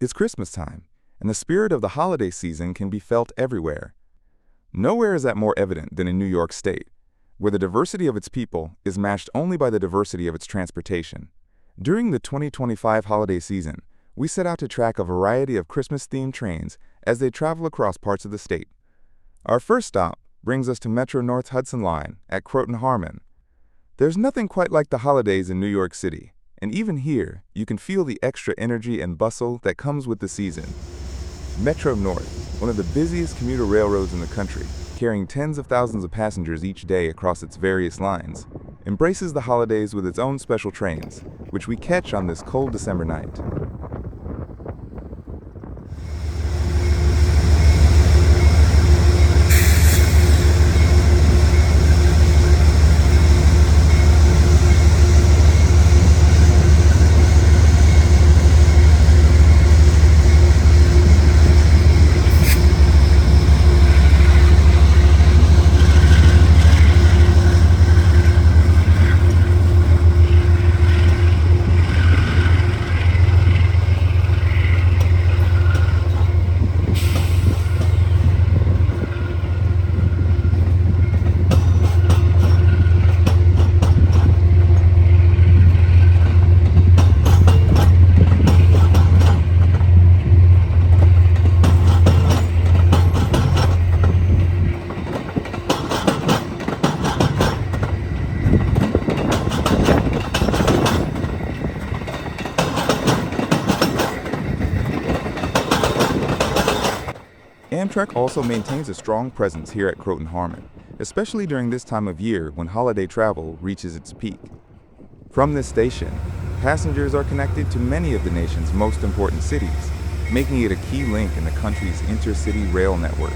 It's Christmas time, and the spirit of the holiday season can be felt everywhere. Nowhere is that more evident than in New York State, where the diversity of its people is matched only by the diversity of its transportation. During the 2025 holiday season, we set out to track a variety of Christmas-themed trains as they travel across parts of the state. Our first stop brings us to Metro North's Hudson Line at Croton Harmon. There's nothing quite like the holidays in New York City, and even here, you can feel the extra energy and bustle that comes with the season. Metro North, one of the busiest commuter railroads in the country, carrying tens of thousands of passengers each day across its various lines, embraces the holidays with its own special trains, which we catch on this cold December night. Amtrak also maintains a strong presence here at Croton Harmon, especially during this time of year when holiday travel reaches its peak. From this station, passengers are connected to many of the nation's most important cities, making it a key link in the country's intercity rail network.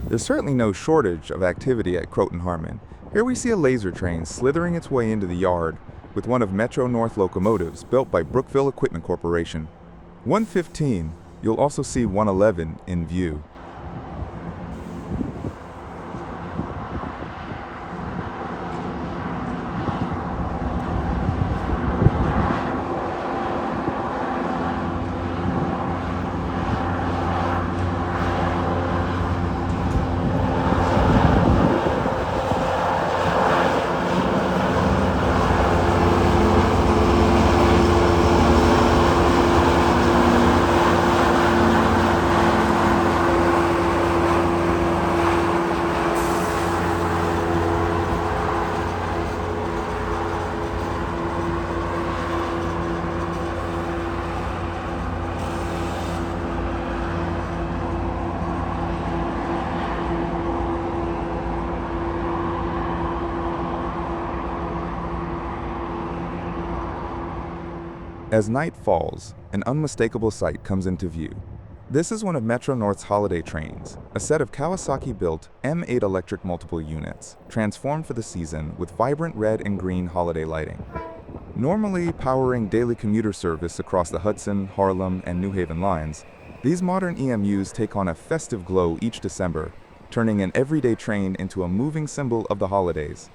There's certainly no shortage of activity at Croton Harmon. Here we see a laser train slithering its way into the yard with one of Metro North locomotives built by Brookville Equipment Corporation. 115, you'll also see 111 in view. As night falls, an unmistakable sight comes into view. This is one of Metro North's holiday trains, a set of Kawasaki-built M8 electric multiple units, transformed for the season with vibrant red and green holiday lighting. Normally powering daily commuter service across the Hudson, Harlem, and New Haven lines, these modern EMUs take on a festive glow each December, turning an everyday train into a moving symbol of the holidays.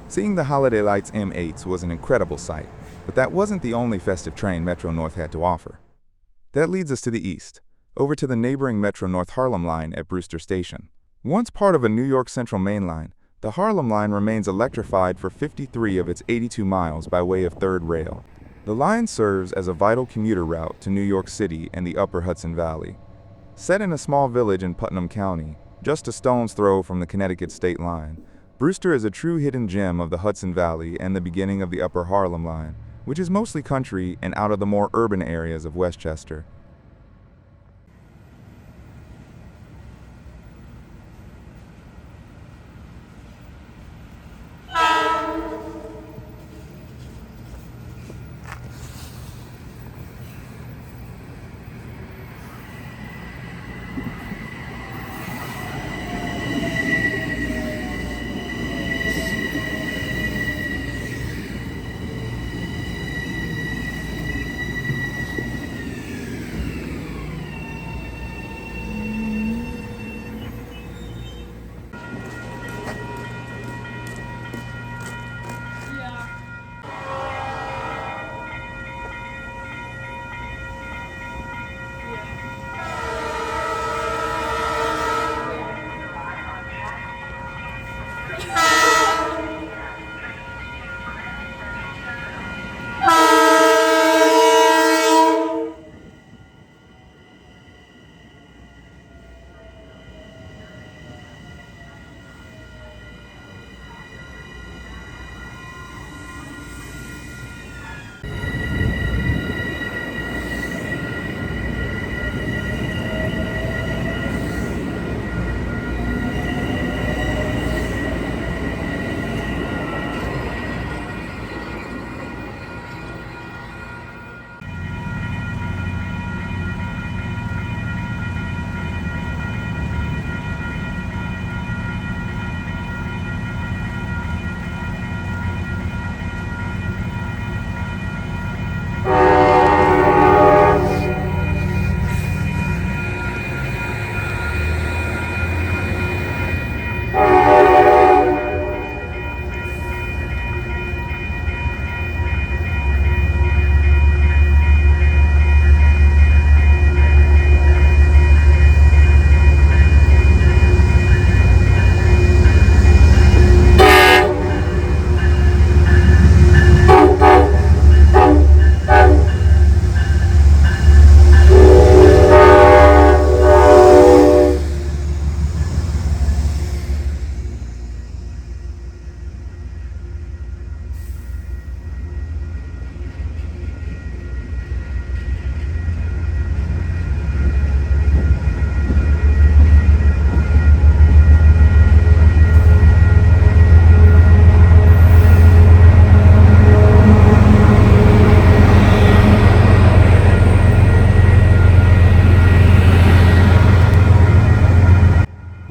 Seeing the Holiday Lights M8s was an incredible sight, but that wasn't the only festive train Metro-North had to offer. That leads us to the east, over to the neighboring Metro-North Harlem Line at Brewster Station. Once part of a New York Central Main Line, the Harlem Line remains electrified for 53 of its 82 miles by way of third rail. The line serves as a vital commuter route to New York City and the upper Hudson Valley. Set in a small village in Putnam County, just a stone's throw from the Connecticut state line, Brewster is a true hidden gem of the Hudson Valley and the beginning of the upper Harlem Line, which is mostly country and out of the more urban areas of Westchester.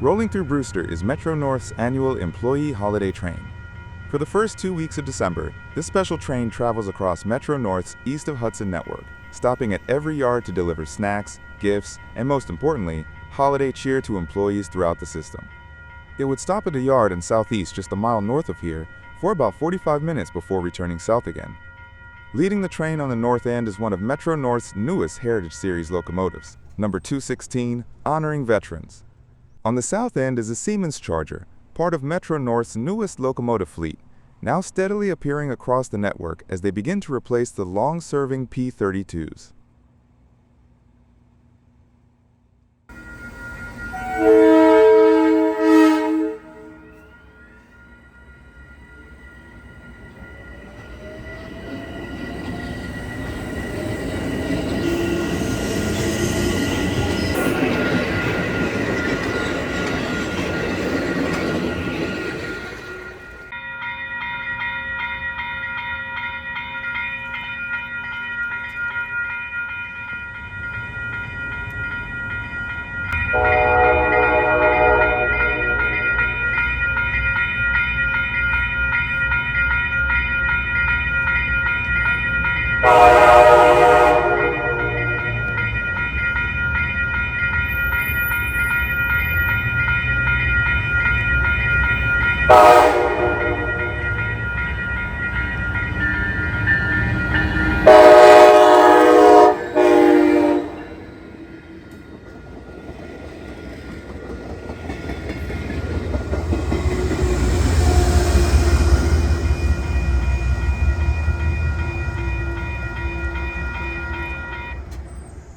Rolling through Brewster is Metro-North's annual employee holiday train. For the first 2 weeks of December, this special train travels across Metro-North's East of Hudson network, stopping at every yard to deliver snacks, gifts, and most importantly, holiday cheer to employees throughout the system. It would stop at a yard in Southeast just a mile north of here for about 45 minutes before returning south again. Leading the train on the north end is one of Metro-North's newest Heritage Series locomotives, number 216, honoring veterans. On the south end is a Siemens Charger, part of Metro-North's newest locomotive fleet, now steadily appearing across the network as they begin to replace the long-serving P-32s.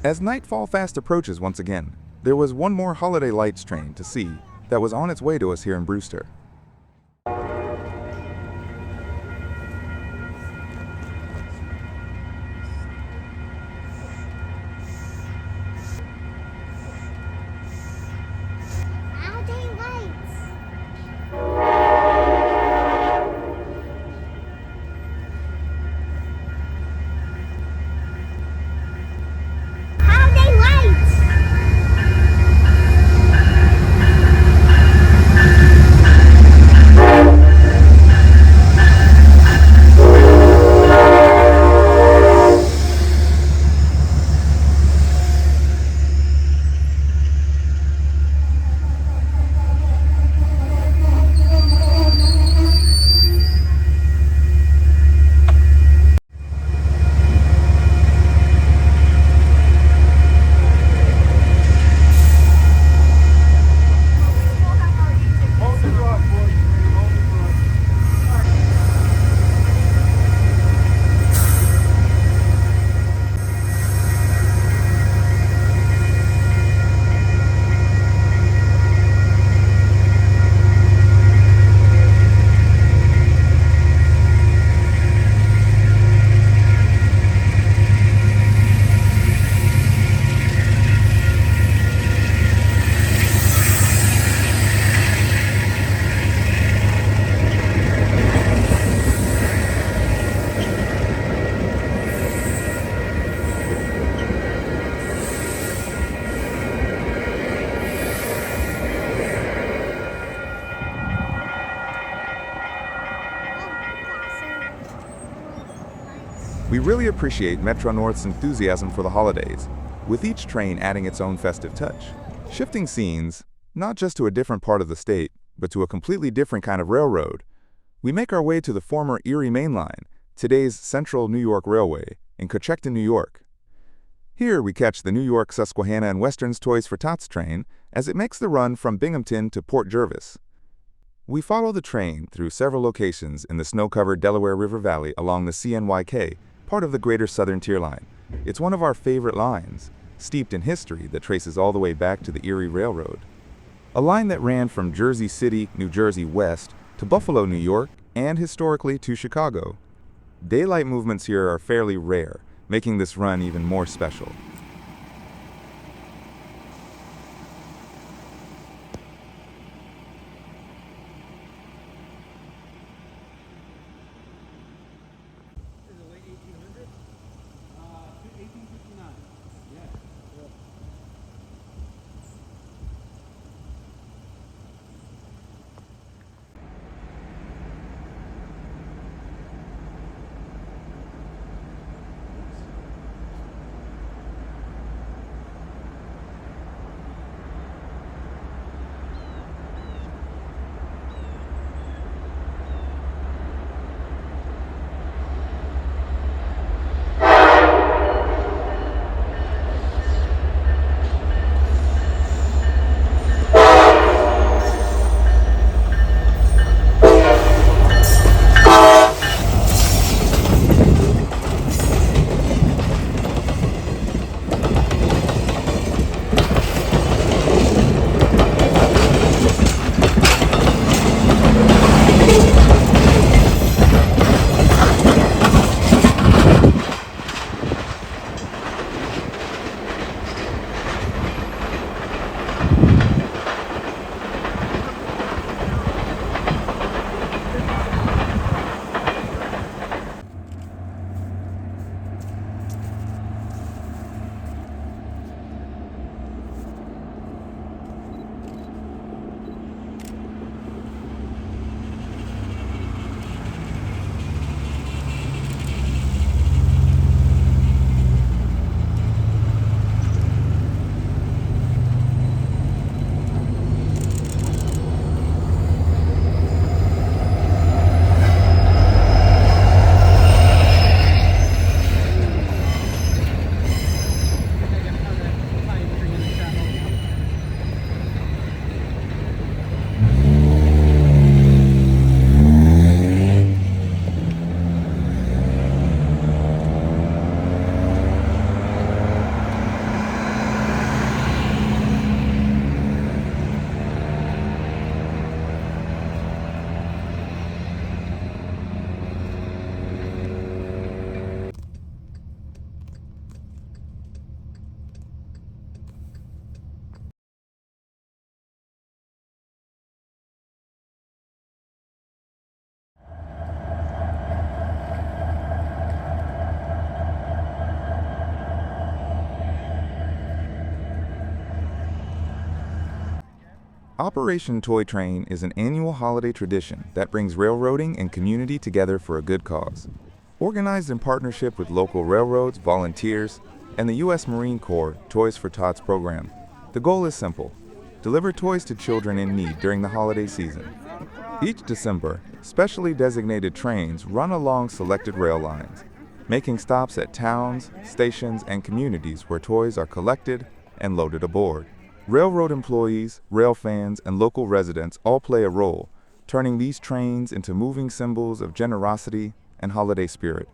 As nightfall fast approaches once again, there was one more holiday lights train to see that was on its way to us here in Brewster. We really appreciate Metro North's enthusiasm for the holidays, with each train adding its own festive touch. Shifting scenes, not just to a different part of the state, but to a completely different kind of railroad, we make our way to the former Erie Mainline, today's Central New York Railway, in Cochecton, New York. Here we catch the New York Susquehanna and Western's Toys for Tots train as it makes the run from Binghamton to Port Jervis. We follow the train through several locations in the snow-covered Delaware River Valley along the CNYK, part of the Greater Southern Tier Line. It's one of our favorite lines, steeped in history that traces all the way back to the Erie Railroad. A line that ran from Jersey City, New Jersey west to Buffalo, New York, and historically to Chicago. Daylight movements here are fairly rare, making this run even more special. Operation Toy Train is an annual holiday tradition that brings railroading and community together for a good cause. Organized in partnership with local railroads, volunteers, and the U.S. Marine Corps Toys for Tots program, the goal is simple: deliver toys to children in need during the holiday season. Each December, specially designated trains run along selected rail lines, making stops at towns, stations, and communities where toys are collected and loaded aboard. Railroad employees, railfans, and local residents all play a role, turning these trains into moving symbols of generosity and holiday spirit.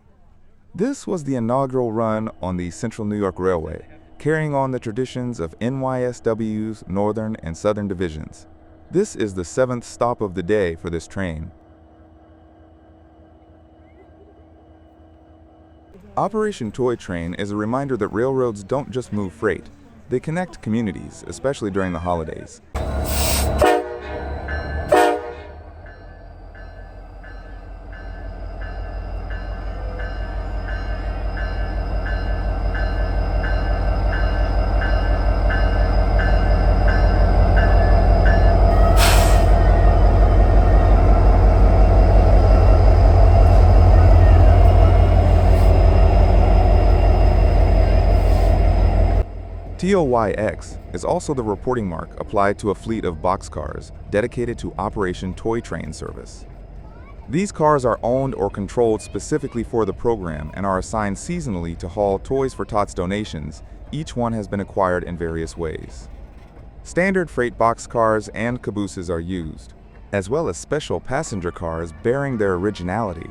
This was the inaugural run on the Central New York Railway, carrying on the traditions of NYSW's Northern and Southern divisions. This is the 7th stop of the day for this train. Operation Toy Train is a reminder that railroads don't just move freight, they connect communities, especially during the holidays. TOYX is also the reporting mark applied to a fleet of boxcars dedicated to Operation Toy Train service. These cars are owned or controlled specifically for the program and are assigned seasonally to haul Toys for Tots donations. Each one has been acquired in various ways. Standard freight boxcars and cabooses are used, as well as special passenger cars bearing their originality.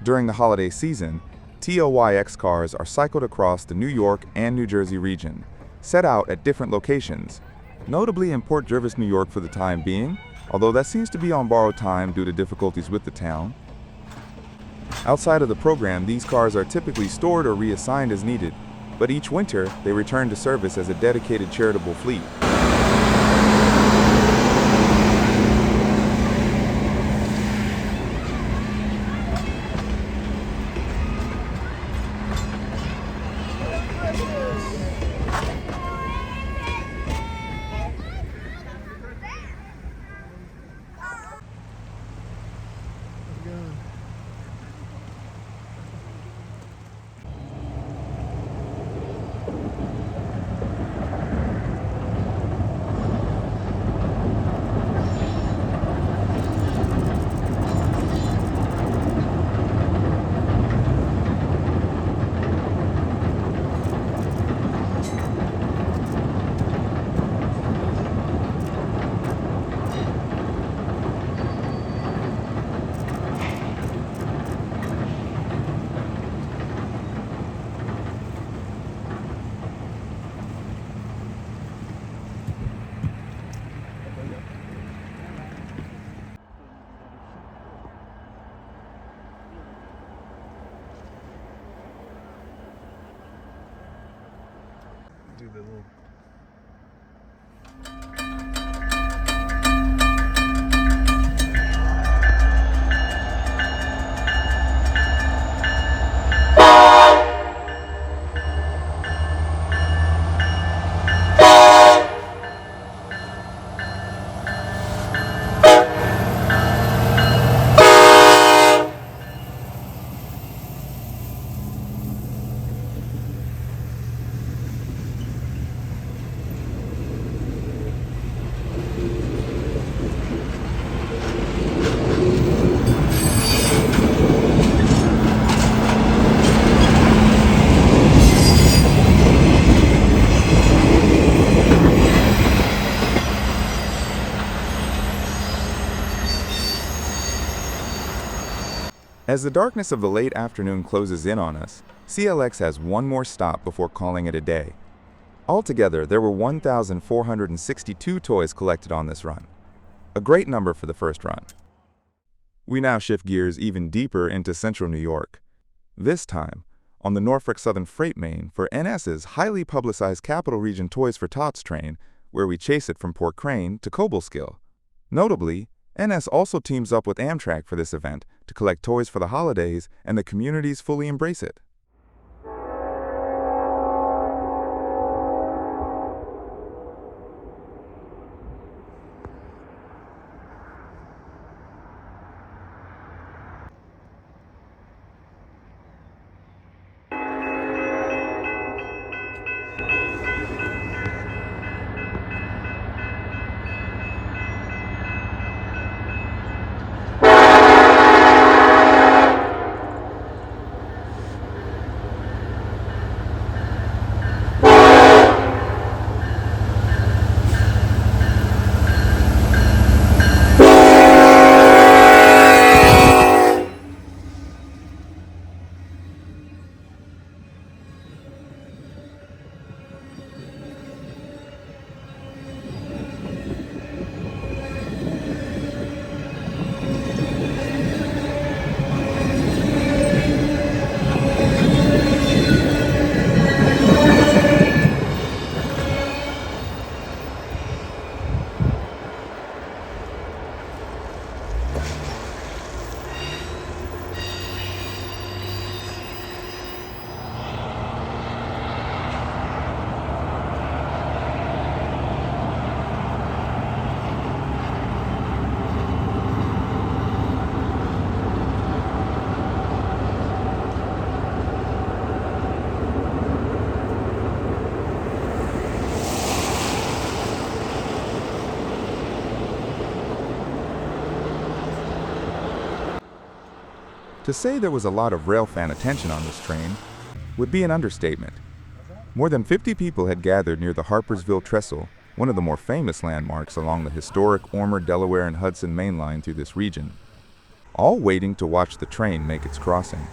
During the holiday season, TOYX cars are cycled across the New York and New Jersey region, set out at different locations, notably in Port Jervis, New York for the time being, although that seems to be on borrowed time due to difficulties with the town. Outside of the program, these cars are typically stored or reassigned as needed, but each winter they return to service as a dedicated charitable fleet. Do the little As the darkness of the late afternoon closes in on us, CLX has one more stop before calling it a day. Altogether, there were 1,462 toys collected on this run, a great number for the first run. We now shift gears even deeper into central New York, this time on the Norfolk Southern Freight Main for NS's highly publicized Capital Region Toys for Tots train, where we chase it from Port Crane to Cobleskill. Notably, NS also teams up with Amtrak for this event to collect toys for the holidays, and the communities fully embrace it. To say there was a lot of railfan attention on this train would be an understatement. More than 50 people had gathered near the Harpersville Trestle, one of the more famous landmarks along the historic Ormer, Delaware and Hudson Mainline through this region, all waiting to watch the train make its crossing.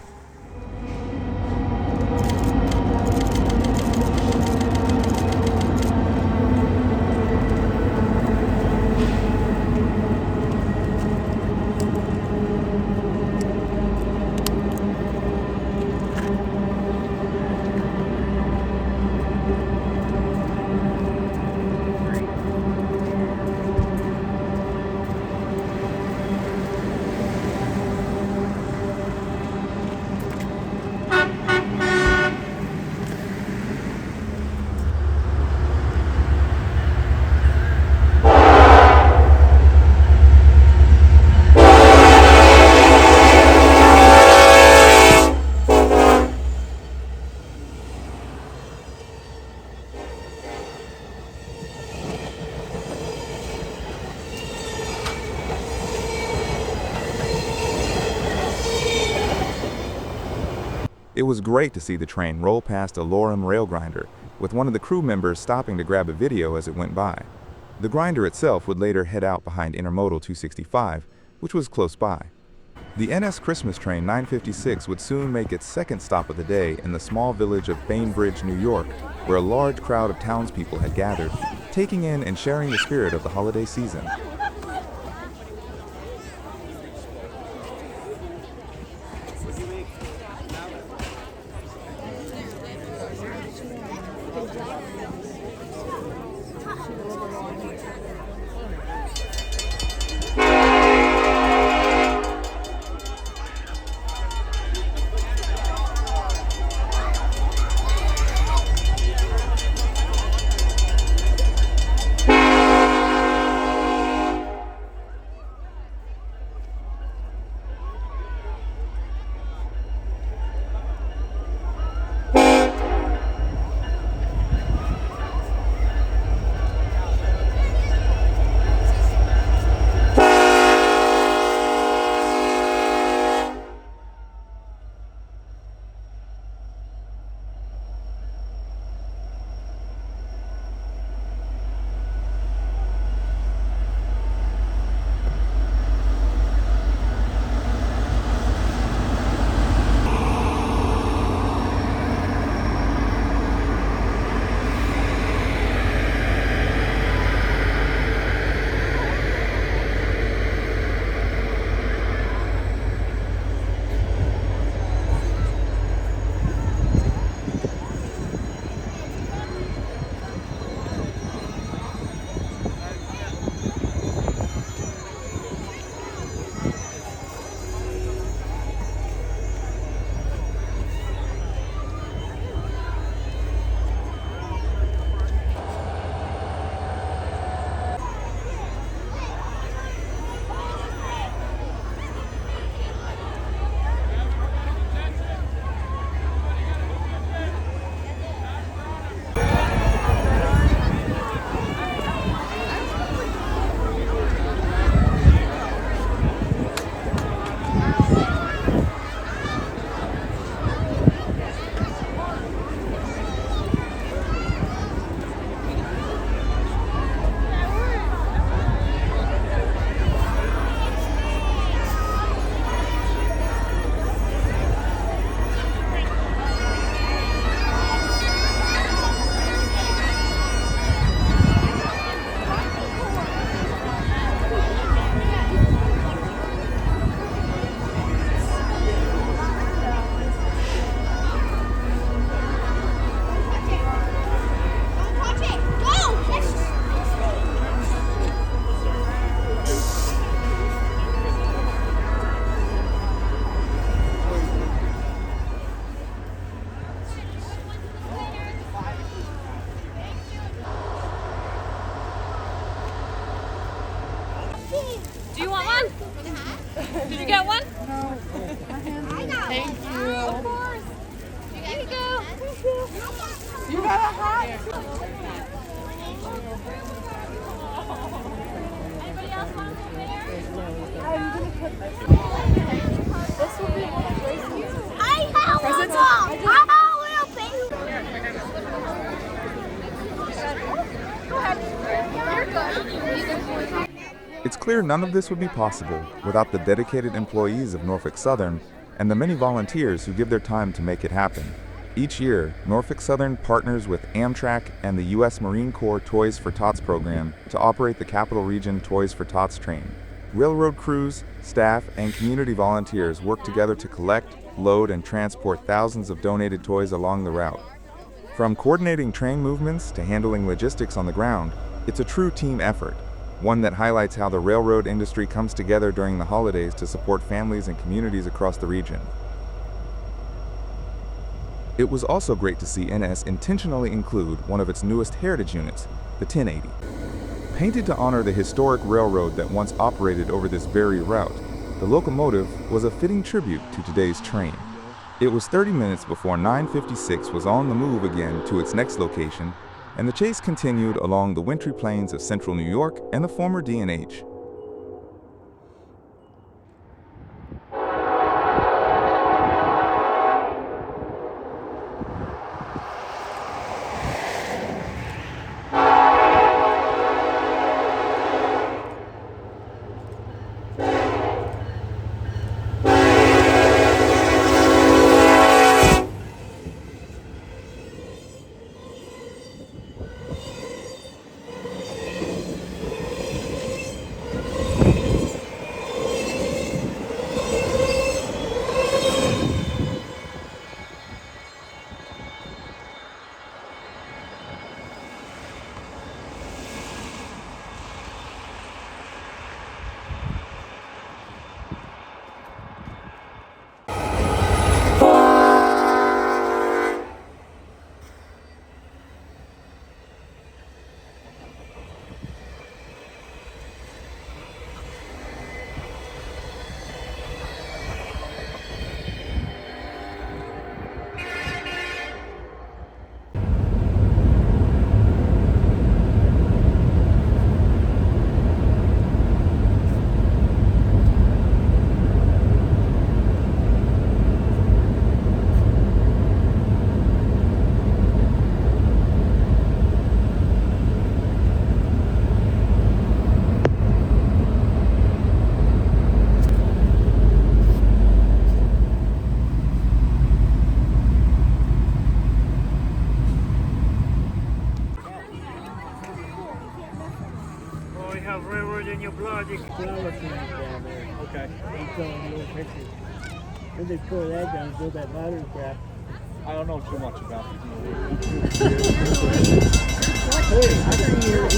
It was great to see the train roll past a Lorem rail grinder, with one of the crew members stopping to grab a video as it went by. The grinder itself would later head out behind Intermodal 265, which was close by. The NS Christmas train 956 would soon make its second stop of the day in the small village of Bainbridge, New York, where a large crowd of townspeople had gathered, taking in and sharing the spirit of the holiday season. Do you want one? Did you get one? No. Thank you. Of course. Here you go. Thank you. You got a hat? Anybody else want to go there? I'm going to put this will be one. clear none of this would be possible without the dedicated employees of Norfolk Southern and the many volunteers who give their time to make it happen. Each year, Norfolk Southern partners with Amtrak and the U.S. Marine Corps Toys for Tots program to operate the Capital Region Toys for Tots train. Railroad crews, staff, and community volunteers work together to collect, load, and transport thousands of donated toys along the route. From coordinating train movements to handling logistics on the ground, it's a true team effort, one that highlights how the railroad industry comes together during the holidays to support families and communities across the region. It was also great to see NS intentionally include one of its newest heritage units, the 1080. Painted to honor the historic railroad that once operated over this very route, the locomotive was a fitting tribute to today's train. It was 30 minutes before 956 was on the move again to its next location, and the chase continued along the wintry plains of central New York and the former D&H. Okay. They showing the old pictures. When they pour that down, build that modern crap. I don't know too much about it. Hey, I didn't hear it.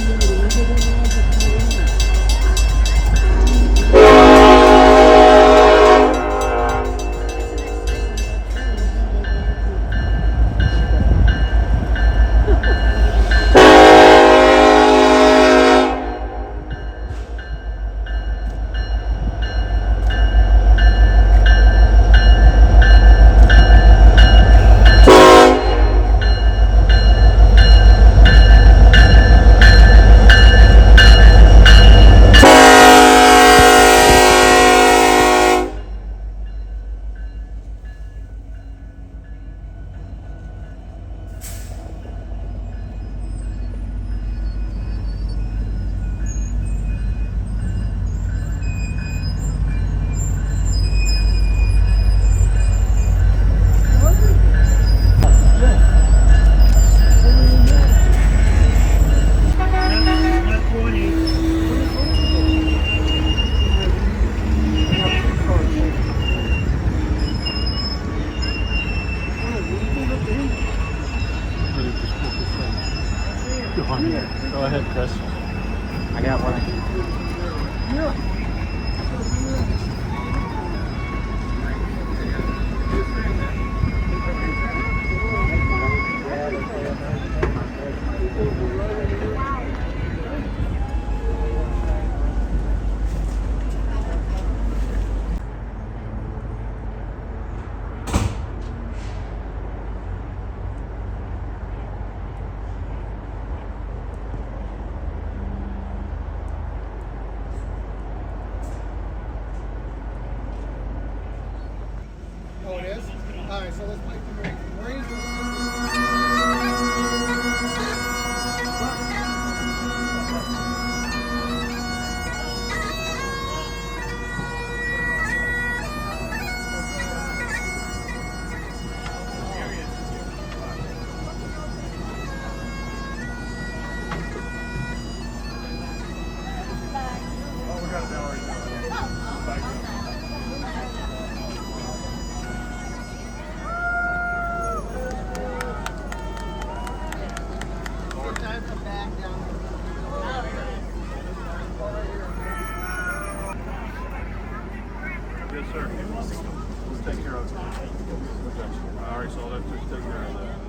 Go ahead, Chris. I got one. Oh, it is? All right, so let's play the range. Let's take care of it. All right, so I'll let you take care of that.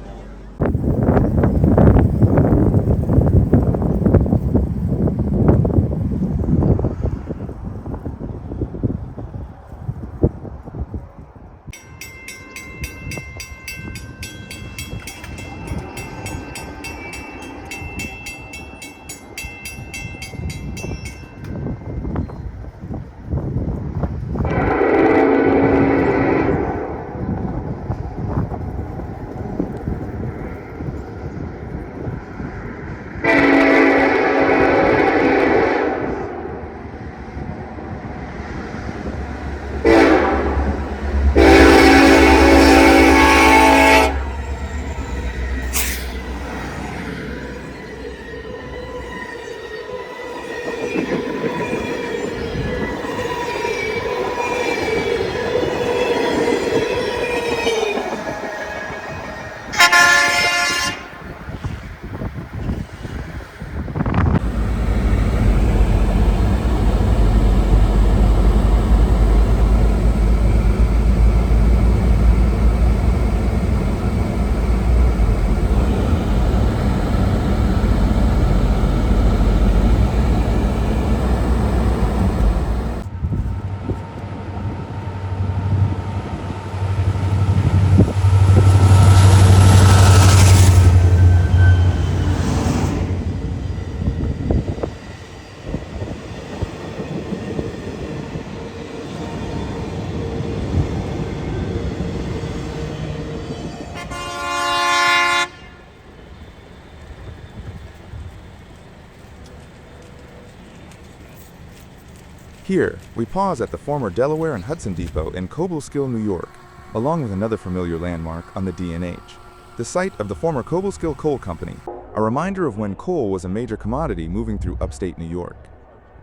Here, we pause at the former Delaware and Hudson Depot in Cobleskill, New York, along with another familiar landmark on the D&H, the site of the former Cobleskill Coal Company, a reminder of when coal was a major commodity moving through upstate New York.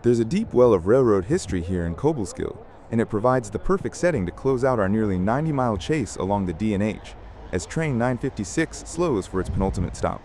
There's a deep well of railroad history here in Cobleskill, and it provides the perfect setting to close out our nearly 90-mile chase along the D&H, as train 956 slows for its penultimate stop.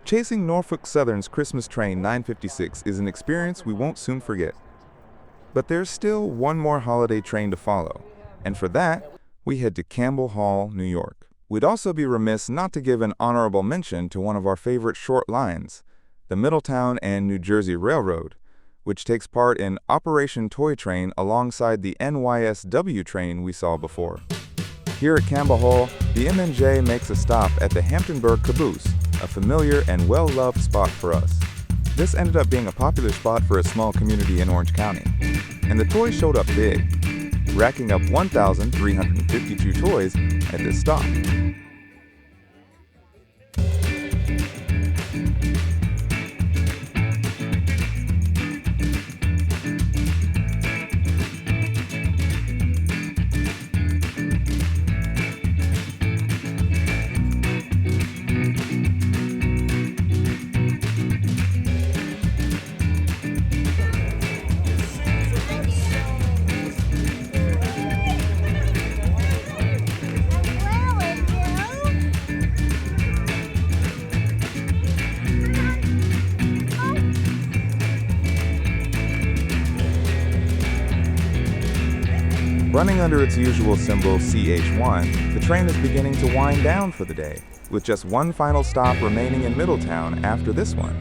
Chasing Norfolk Southern's Christmas train 956 is an experience we won't soon forget. But there's still one more holiday train to follow, and for that, we head to Campbell Hall, New York. We'd also be remiss not to give an honorable mention to one of our favorite short lines, the Middletown and New Jersey Railroad, which takes part in Operation Toy Train alongside the NYSW train we saw before. Here at Campbell Hall, the MNJ makes a stop at the Hamptonburg Caboose, a familiar and well-loved spot for us. This ended up being a popular spot for a small community in Orange County, and the toys showed up big, racking up 1,352 toys at this stop. Running under its usual symbol CH1, the train is beginning to wind down for the day, with just one final stop remaining in Middletown after this one.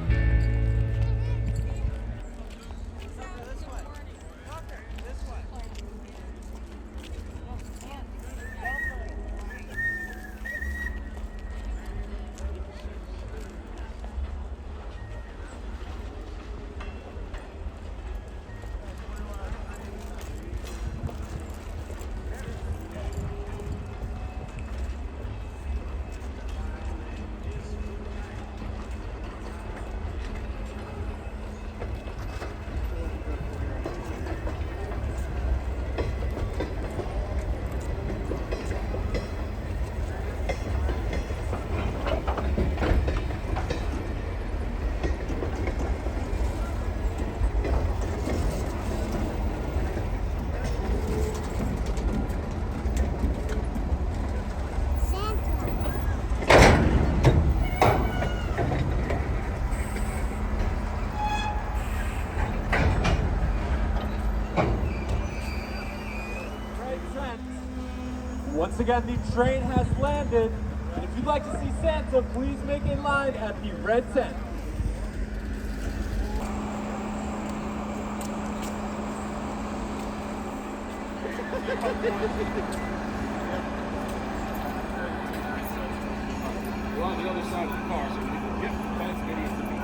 Once again, the train has landed, and if you'd like to see Santa, please make a line at the red tent. We're on the other side of the car, so we can get as many as we can.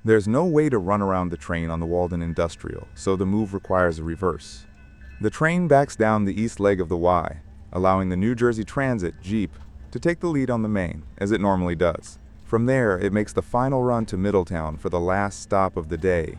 There's no way to run around the train on the Walden Industrial, so the move requires a reverse. The train backs down the east leg of the Y, allowing the New Jersey Transit Jeep to take the lead on the main, as it normally does. From there, it makes the final run to Middletown for the last stop of the day.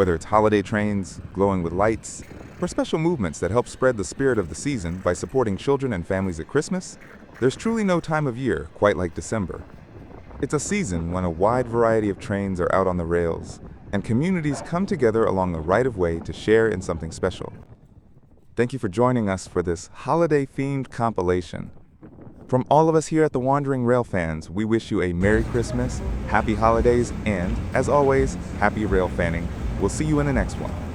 Whether it's holiday trains glowing with lights, or special movements that help spread the spirit of the season by supporting children and families at Christmas, there's truly no time of year quite like December. It's a season when a wide variety of trains are out on the rails, and communities come together along the right-of-way to share in something special. Thank you for joining us for this holiday-themed compilation. From all of us here at the Wandering Railfans, we wish you a Merry Christmas, Happy Holidays, and, as always, Happy Railfanning. We'll see you in the next one.